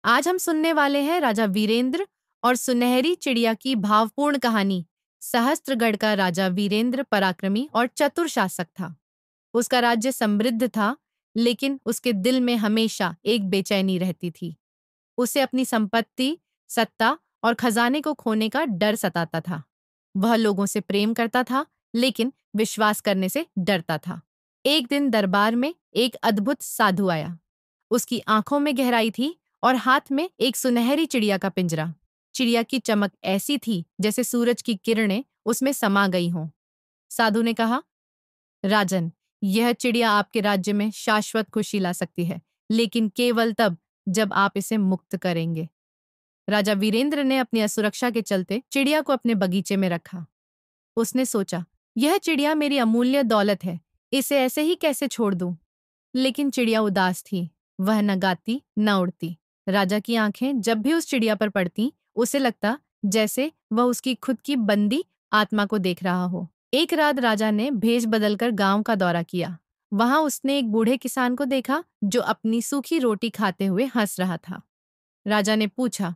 आज हम सुनने वाले हैं राजा वीरेंद्र और सुनहरी चिड़िया की भावपूर्ण कहानी। सहस्त्रगढ़ का राजा वीरेंद्र पराक्रमी और चतुर शासक था। उसका राज्य समृद्ध था, लेकिन उसके दिल में हमेशा एक बेचैनी रहती थी। उसे अपनी संपत्ति, सत्ता और खजाने को खोने का डर सताता था। वह लोगों से प्रेम करता था, लेकिन विश्वास करने से डरता था। एक दिन दरबार में एक अद्भुत साधु आया। उसकी आंखों में गहराई थी और हाथ में एक सुनहरी चिड़िया का पिंजरा। चिड़िया की चमक ऐसी थी जैसे सूरज की किरणें उसमें समा गई हों। साधु ने कहा, राजन, यह चिड़िया आपके राज्य में शाश्वत खुशी ला सकती है, लेकिन केवल तब जब आप इसे मुक्त करेंगे। राजा वीरेंद्र ने अपनी असुरक्षा के चलते चिड़िया को अपने बगीचे में रखा। उसने सोचा, यह चिड़िया मेरी अमूल्य दौलत है, इसे ऐसे ही कैसे छोड़ दूं? लेकिन चिड़िया उदास थी। वह न गाती न उड़ती। राजा की आंखें जब भी उस चिड़िया पर पड़ती, उसे लगता जैसे वह उसकी खुद की बंदी आत्मा को देख रहा हो। एक रात राजा ने भेष बदलकर गांव का दौरा किया। वहां उसने एक बूढ़े किसान को देखा जो अपनी सूखी रोटी खाते हुए हंस रहा था। राजा ने पूछा,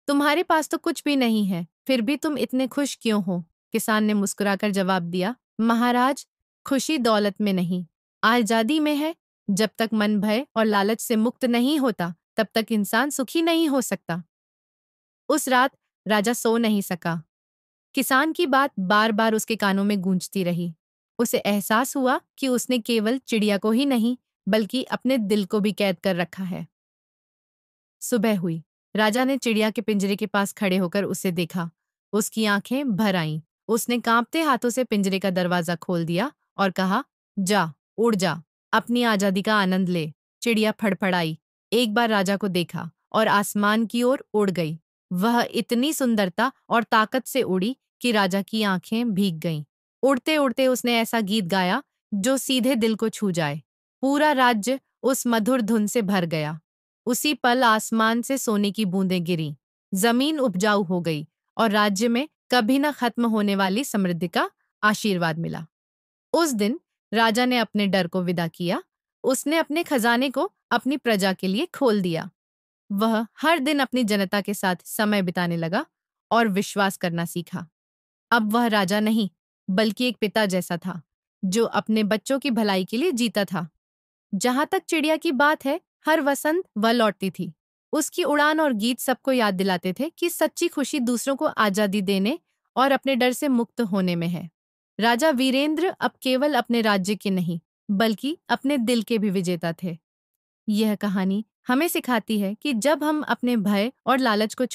तुम्हारे पास तो कुछ भी नहीं है, फिर भी तुम इतने खुश क्यों हो? किसान ने मुस्कुराकर जवाब दिया, महाराज, खुशी दौलत में नहीं, आजादी में है। जब तक मन भय और लालच से मुक्त नहीं होता, तब तक इंसान सुखी नहीं हो सकता। उस रात राजा सो नहीं सका। किसान की बात बार बार उसके कानों में गूंजती रही। उसे एहसास हुआ कि उसने केवल चिड़िया को ही नहीं, बल्कि अपने दिल को भी कैद कर रखा है। सुबह हुई। राजा ने चिड़िया के पिंजरे के पास खड़े होकर उसे देखा। उसकी आंखें भर आईं। उसने कांपते हाथों से पिंजरे का दरवाजा खोल दिया और कहा, जा, उड़ जा, अपनी आजादी का आनंद ले। चिड़िया फड़फड़ाई, एक बार राजा को देखा और आसमान की ओर उड़ गई। वह इतनी सुंदरता और ताकत से उड़ी कि राजा की आंखें भीग गईं। उड़ते उड़ते उसने ऐसा गीत गाया जो सीधे दिल को छू जाए। पूरा राज्य उस मधुर धुन से भर गया। उसी पल आसमान से सोने की बूंदें गिरी, जमीन उपजाऊ हो गई और राज्य में कभी न खत्म होने वाली समृद्धि का आशीर्वाद मिला। उस दिन राजा ने अपने डर को विदा किया। उसने अपने खजाने को अपनी प्रजा के लिए खोल दिया। वह हर दिन अपनी जनता के साथ समय बिताने लगा और विश्वास करना सीखा। अब वह राजा नहीं, बल्कि एक पिता जैसा था, जो अपने बच्चों की भलाई के लिए जीता था। जहां तक चिड़िया की बात है, हर वसंत वह लौटती थी। उसकी उड़ान और गीत सबको याद दिलाते थे कि सच्ची खुशी दूसरों को आजादी देने और अपने डर से मुक्त होने में है। राजा वीरेंद्र अब केवल अपने राज्य के नहीं, बल्कि अपने दिल के भी विजेता थे। यह कहानी हमें सिखाती है कि जब हम अपने भय और लालच को छोड़